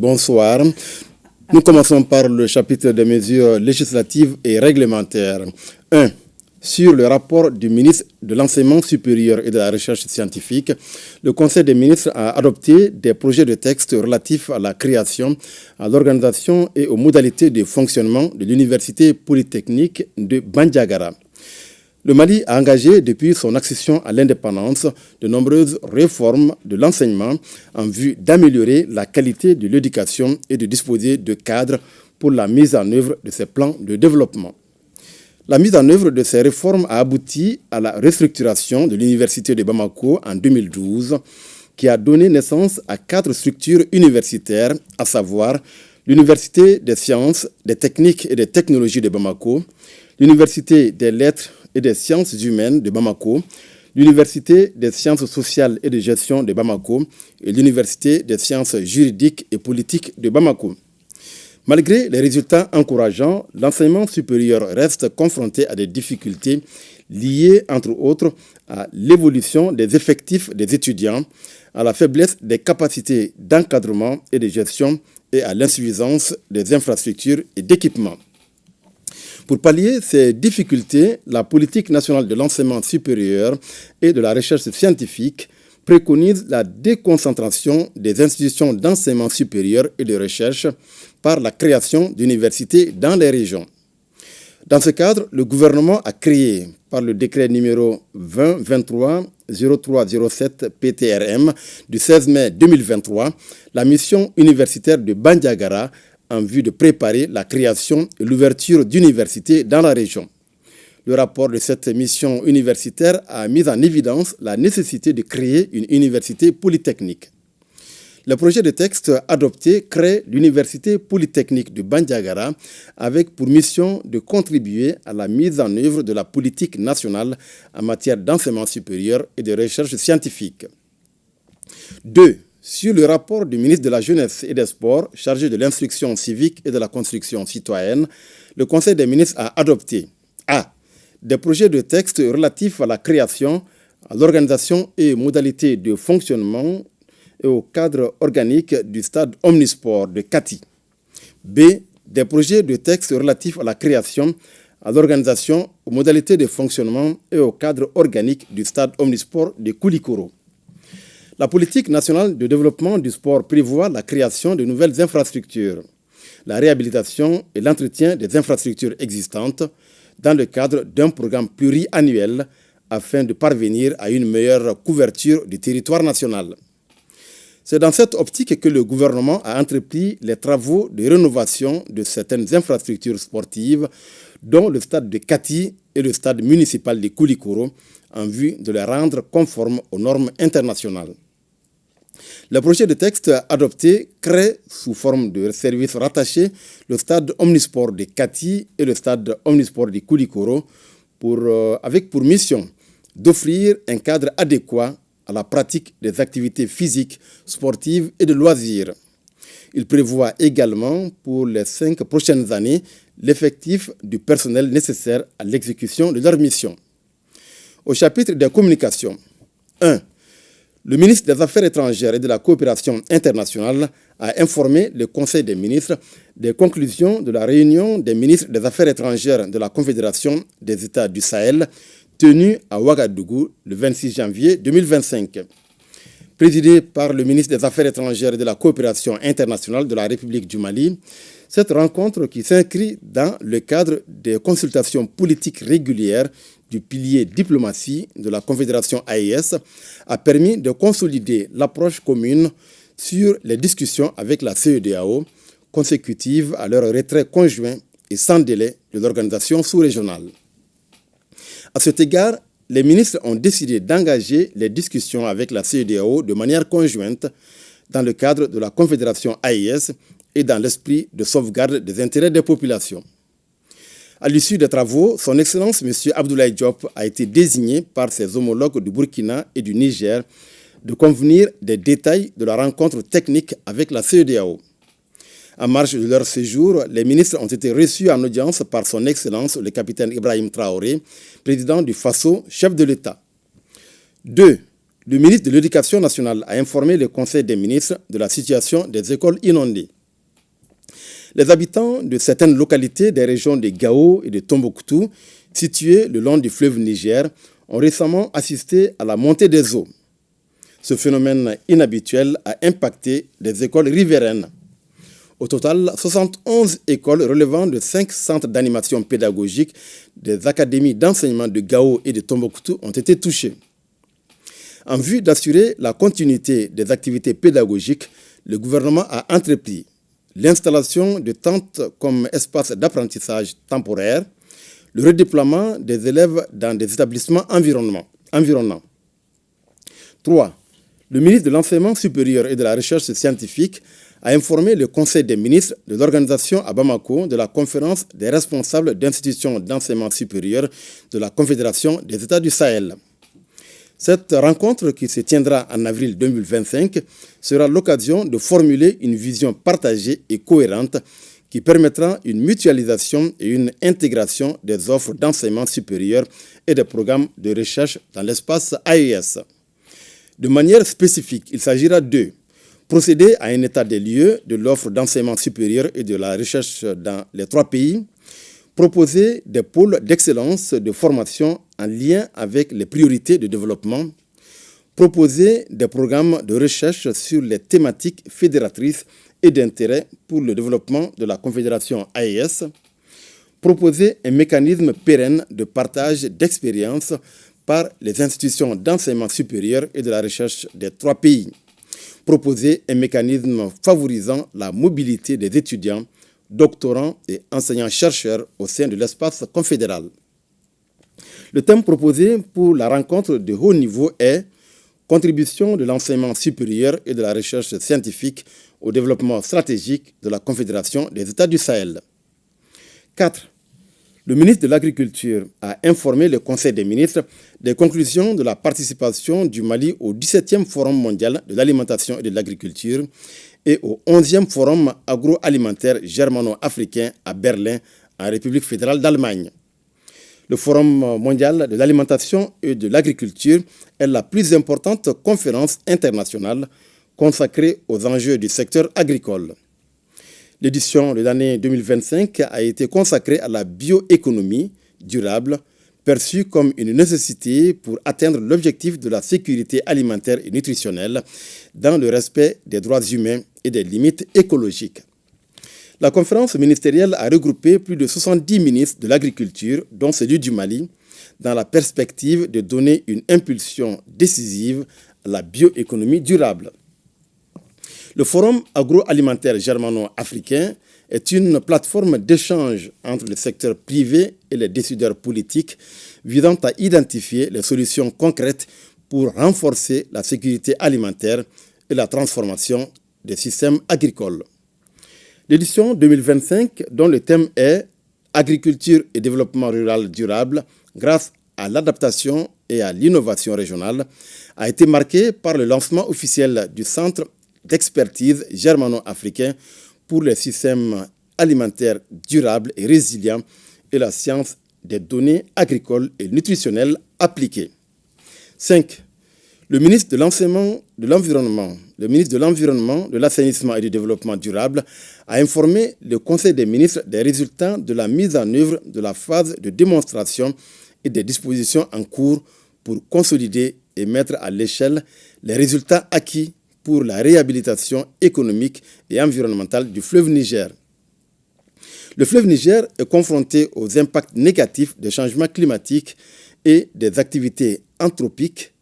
bonsoir. Nous commençons par le chapitre des mesures législatives et réglementaires. 1. Sur le rapport du ministre de l'Enseignement supérieur et de la Recherche scientifique, le Conseil des ministres a adopté des projets de texte relatifs à la création, à l'organisation et aux modalités de fonctionnement de l'Université polytechnique de Bandiagara. Le Mali a engagé depuis son accession à l'indépendance de nombreuses réformes de l'enseignement en vue d'améliorer la qualité de l'éducation et de disposer de cadres pour la mise en œuvre de ses plans de développement. La mise en œuvre de ces réformes a abouti à la restructuration de l'Université de Bamako en 2012, qui a donné naissance à 4 structures universitaires, à savoir l'Université des sciences, des techniques et des technologies de Bamako, l'Université des lettres et des sciences humaines de Bamako, l'Université des sciences sociales et de gestion de Bamako et l'Université des sciences juridiques et politiques de Bamako. Malgré les résultats encourageants, l'enseignement supérieur reste confronté à des difficultés liées, entre autres, à l'évolution des effectifs des étudiants, à la faiblesse des capacités d'encadrement et de gestion et à l'insuffisance des infrastructures et d'équipements. Pour pallier ces difficultés, la politique nationale de l'enseignement supérieur et de la recherche scientifique préconise la déconcentration des institutions d'enseignement supérieur et de recherche par la création d'universités dans les régions. Dans ce cadre, le gouvernement a créé, par le décret numéro 2023-0307 PTRM du 16 mai 2023, la mission universitaire de Bandiagara en vue de préparer la création et l'ouverture d'universités dans la région. Le rapport de cette mission universitaire a mis en évidence la nécessité de créer une université polytechnique. Le projet de texte adopté crée l'Université polytechnique de Bandiagara avec pour mission de contribuer à la mise en œuvre de la politique nationale en matière d'enseignement supérieur et de recherche scientifique. 2. Sur le rapport du ministre de la Jeunesse et des Sports chargé de l'instruction civique et de la construction citoyenne, le Conseil des ministres a adopté A. Des projets de texte relatifs à la création, à l'organisation et modalités de fonctionnement et au cadre organique du stade omnisport de Kati. B. Des projets de texte relatifs à la création, à l'organisation, aux modalités de fonctionnement et au cadre organique du stade omnisport de Koulikoro. La politique nationale de développement du sport prévoit la création de nouvelles infrastructures, la réhabilitation et l'entretien des infrastructures existantes dans le cadre d'un programme pluriannuel afin de parvenir à une meilleure couverture du territoire national. C'est dans cette optique que le gouvernement a entrepris les travaux de rénovation de certaines infrastructures sportives, dont le stade de Kati et le stade municipal de Koulikoro, en vue de les rendre conformes aux normes internationales. Le projet de texte adopté crée sous forme de services rattachés le stade omnisport de Kati et le stade omnisport de Koulikoro avec pour mission d'offrir un cadre adéquat à la pratique des activités physiques, sportives et de loisirs. Il prévoit également pour les 5 prochaines années l'effectif du personnel nécessaire à l'exécution de leur mission. Au chapitre des communications, 1. Le ministre des Affaires étrangères et de la coopération internationale a informé le Conseil des ministres des conclusions de la réunion des ministres des Affaires étrangères de la Confédération des États du Sahel tenue à Ouagadougou le 26 janvier 2025. Présidée par le ministre des Affaires étrangères et de la coopération internationale de la République du Mali, cette rencontre qui s'inscrit dans le cadre des consultations politiques régulières du pilier diplomatie de la Confédération AES a permis de consolider l'approche commune sur les discussions avec la CEDEAO consécutives à leur retrait conjoint et sans délai de l'organisation sous-régionale. À cet égard, les ministres ont décidé d'engager les discussions avec la CEDEAO de manière conjointe dans le cadre de la Confédération AES et dans l'esprit de sauvegarde des intérêts des populations. À l'issue des travaux, son Excellence M. Abdoulaye Diop a été désigné par ses homologues du Burkina et du Niger de convenir des détails de la rencontre technique avec la CEDEAO. En marge de leur séjour, les ministres ont été reçus en audience par son Excellence le capitaine Ibrahim Traoré, président du Faso, chef de l'État. 2. Le ministre de l'Éducation nationale a informé le Conseil des ministres de la situation des écoles inondées. Les habitants de certaines localités des régions de Gao et de Tombouctou, situées le long du fleuve Niger, ont récemment assisté à la montée des eaux. Ce phénomène inhabituel a impacté les écoles riveraines. Au total, 71 écoles relevant de 5 centres d'animation pédagogique des académies d'enseignement de Gao et de Tombouctou ont été touchées. En vue d'assurer la continuité des activités pédagogiques, le gouvernement a entrepris l'installation de tentes comme espace d'apprentissage temporaire, le redéploiement des élèves dans des établissements environnants. 3. Le ministre de l'Enseignement supérieur et de la Recherche scientifique a informé le Conseil des ministres de l'organisation à Bamako de la conférence des responsables d'institutions d'enseignement supérieur de la Confédération des États du Sahel. Cette rencontre, qui se tiendra en avril 2025, sera l'occasion de formuler une vision partagée et cohérente qui permettra une mutualisation et une intégration des offres d'enseignement supérieur et des programmes de recherche dans l'espace AES. De manière spécifique, il s'agira de procéder à un état des lieux de l'offre d'enseignement supérieur et de la recherche dans les 3 pays, proposer des pôles d'excellence de formation en lien avec les priorités de développement, proposer des programmes de recherche sur les thématiques fédératrices et d'intérêt pour le développement de la Confédération AES, proposer un mécanisme pérenne de partage d'expériences par les institutions d'enseignement supérieur et de la recherche des 3 pays, proposer un mécanisme favorisant la mobilité des étudiants, doctorants et enseignants-chercheurs au sein de l'espace confédéral. Le thème proposé pour la rencontre de haut niveau est « Contribution de l'enseignement supérieur et de la recherche scientifique au développement stratégique de la Confédération des États du Sahel ». 4. Le ministre de l'Agriculture a informé le Conseil des ministres des conclusions de la participation du Mali au 17e Forum mondial de l'alimentation et de l'agriculture et au 11e Forum agroalimentaire germano-africain à Berlin, en République fédérale d'Allemagne. Le Forum mondial de l'alimentation et de l'agriculture est la plus importante conférence internationale consacrée aux enjeux du secteur agricole. L'édition de l'année 2025 a été consacrée à la bioéconomie durable, perçue comme une nécessité pour atteindre l'objectif de la sécurité alimentaire et nutritionnelle dans le respect des droits humains et des limites écologiques. La conférence ministérielle a regroupé plus de 70 ministres de l'agriculture, dont celui du Mali, dans la perspective de donner une impulsion décisive à la bioéconomie durable. Le Forum agroalimentaire germano-africain est une plateforme d'échange entre le secteur privé et les décideurs politiques visant à identifier les solutions concrètes pour renforcer la sécurité alimentaire et la transformation des systèmes agricoles. L'édition 2025, dont le thème est « Agriculture et développement rural durable grâce à l'adaptation et à l'innovation régionale », a été marquée par le lancement officiel du Centre d'expertise germano-africain pour les systèmes alimentaires durables et résilients et la science des données agricoles et nutritionnelles appliquées. 5. Le ministre de l'Enseignement, de l'Environnement, de l'Assainissement et du Développement durable a informé le Conseil des ministres des résultats de la mise en œuvre de la phase de démonstration et des dispositions en cours pour consolider et mettre à l'échelle les résultats acquis pour la réhabilitation économique et environnementale du fleuve Niger. Le fleuve Niger est confronté aux impacts négatifs des changements climatiques et des activités anthropiques,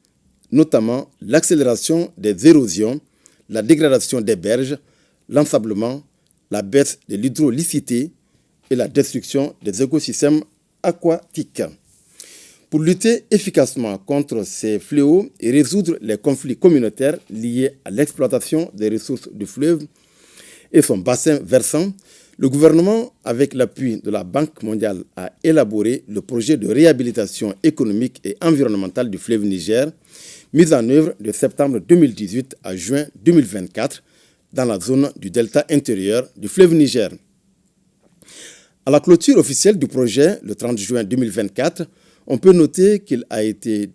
notamment l'accélération des érosions, la dégradation des berges, l'ensablement, la baisse de l'hydraulicité et la destruction des écosystèmes aquatiques. Pour lutter efficacement contre ces fléaux et résoudre les conflits communautaires liés à l'exploitation des ressources du fleuve et son bassin versant, le gouvernement, avec l'appui de la Banque mondiale, a élaboré le projet de réhabilitation économique et environnementale du fleuve Niger, mis en œuvre de septembre 2018 à juin 2024 dans la zone du delta intérieur du fleuve Niger. À la clôture officielle du projet, le 30 juin 2024, on peut noter qu'il a été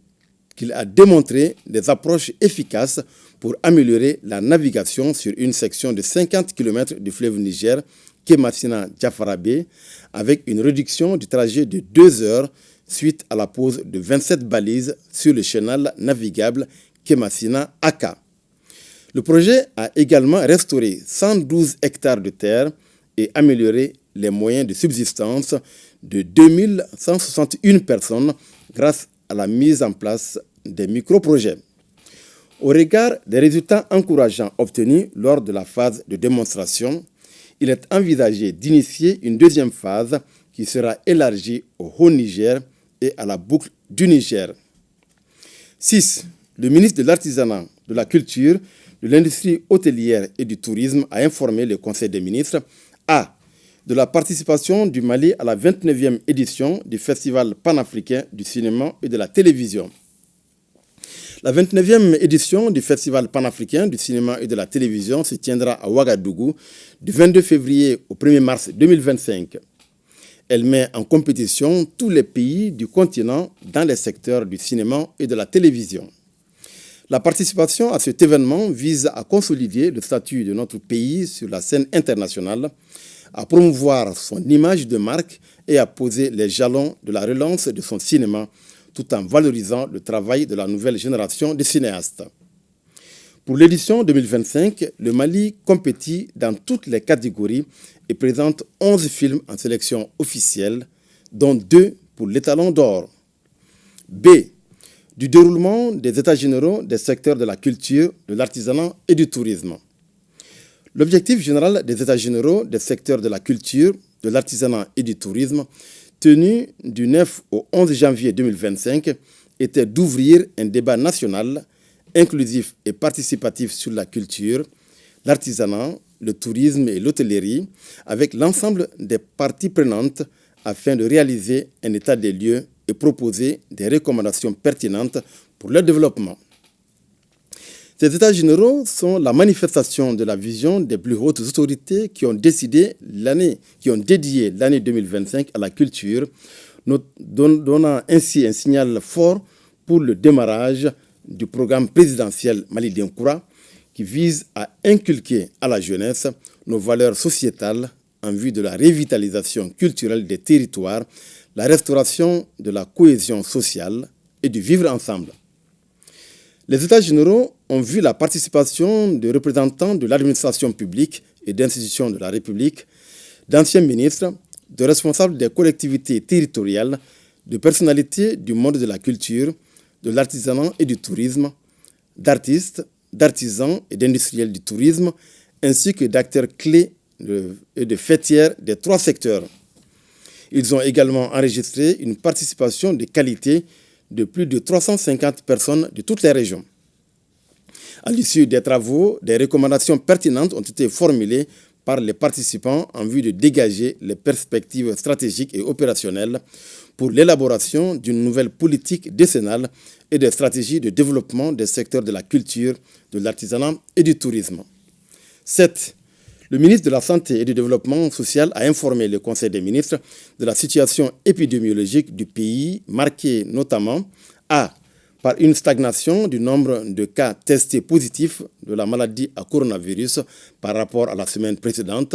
qu'il a démontré des approches efficaces pour améliorer la navigation sur une section de 50 km du fleuve Niger, Kemassina-Diafarabé, avec une réduction du trajet de 2 heures suite à la pose de 27 balises sur le chenal navigable Kemassina-Aka. Le projet a également restauré 112 hectares de terre et amélioré les moyens de subsistance de 2161 personnes grâce à la mise en place des micro-projets. Au regard des résultats encourageants obtenus lors de la phase de démonstration, il est envisagé d'initier une deuxième phase qui sera élargie au Haut-Niger et à la boucle du Niger. 6. Le ministre de l'Artisanat, de la Culture, de l'Industrie hôtelière et du Tourisme a informé le Conseil des ministres de la participation du Mali à la 29e édition du Festival panafricain du cinéma et de la télévision. La 29e édition du Festival panafricain du cinéma et de la télévision se tiendra à Ouagadougou du 22 février au 1er mars 2025. Elle met en compétition tous les pays du continent dans les secteurs du cinéma et de la télévision. La participation à cet événement vise à consolider le statut de notre pays sur la scène internationale, à promouvoir son image de marque et à poser les jalons de la relance de son cinéma, tout en valorisant le travail de la nouvelle génération de cinéastes. Pour l'édition 2025, le Mali compétit dans toutes les catégories et présente 11 films en sélection officielle, dont 2 pour l'étalon d'or. B. Du déroulement des états généraux des secteurs de la culture, de l'artisanat et du tourisme. L'objectif général des états généraux des secteurs de la culture, de l'artisanat et du tourisme, tenu du 9 au 11 janvier 2025, était d'ouvrir un débat national, inclusif et participatif sur la culture, l'artisanat, le tourisme et l'hôtellerie, avec l'ensemble des parties prenantes afin de réaliser un état des lieux et proposer des recommandations pertinentes pour leur développement. Ces états généraux sont la manifestation de la vision des plus hautes autorités qui ont dédié l'année 2025 à la culture, donnant ainsi un signal fort pour le démarrage du programme présidentiel Mali Dinkoura qui vise à inculquer à la jeunesse nos valeurs sociétales en vue de la revitalisation culturelle des territoires, la restauration de la cohésion sociale et du vivre ensemble. Les États généraux ont vu la participation de représentants de l'administration publique et d'institutions de la République, d'anciens ministres, de responsables des collectivités territoriales, de personnalités du monde de la culture, de l'artisanat et du tourisme, d'artistes, d'artisans et d'industriels du tourisme, ainsi que d'acteurs clés et de fêtières des 3 secteurs. Ils ont également enregistré une participation de qualité de plus de 350 personnes de toutes les régions. À l'issue des travaux, des recommandations pertinentes ont été formulées par les participants en vue de dégager les perspectives stratégiques et opérationnelles pour l'élaboration d'une nouvelle politique décennale et des stratégies de développement des secteurs de la culture, de l'artisanat et du tourisme. 7. Le ministre de la Santé et du Développement social a informé le Conseil des ministres de la situation épidémiologique du pays, marquée notamment par une stagnation du nombre de cas testés positifs de la maladie à coronavirus par rapport à la semaine précédente,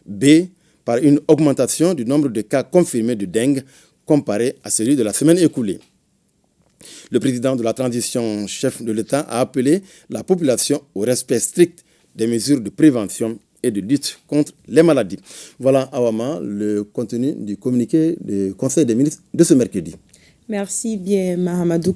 B, par une augmentation du nombre de cas confirmés de dengue comparé à celui de la semaine écoulée. Le président de la transition, chef de l'État, a appelé la population au respect strict des mesures de prévention et de lutte contre les maladies. Voilà, Awama, le contenu du communiqué du Conseil des ministres de ce mercredi. Merci bien, Mahamadou.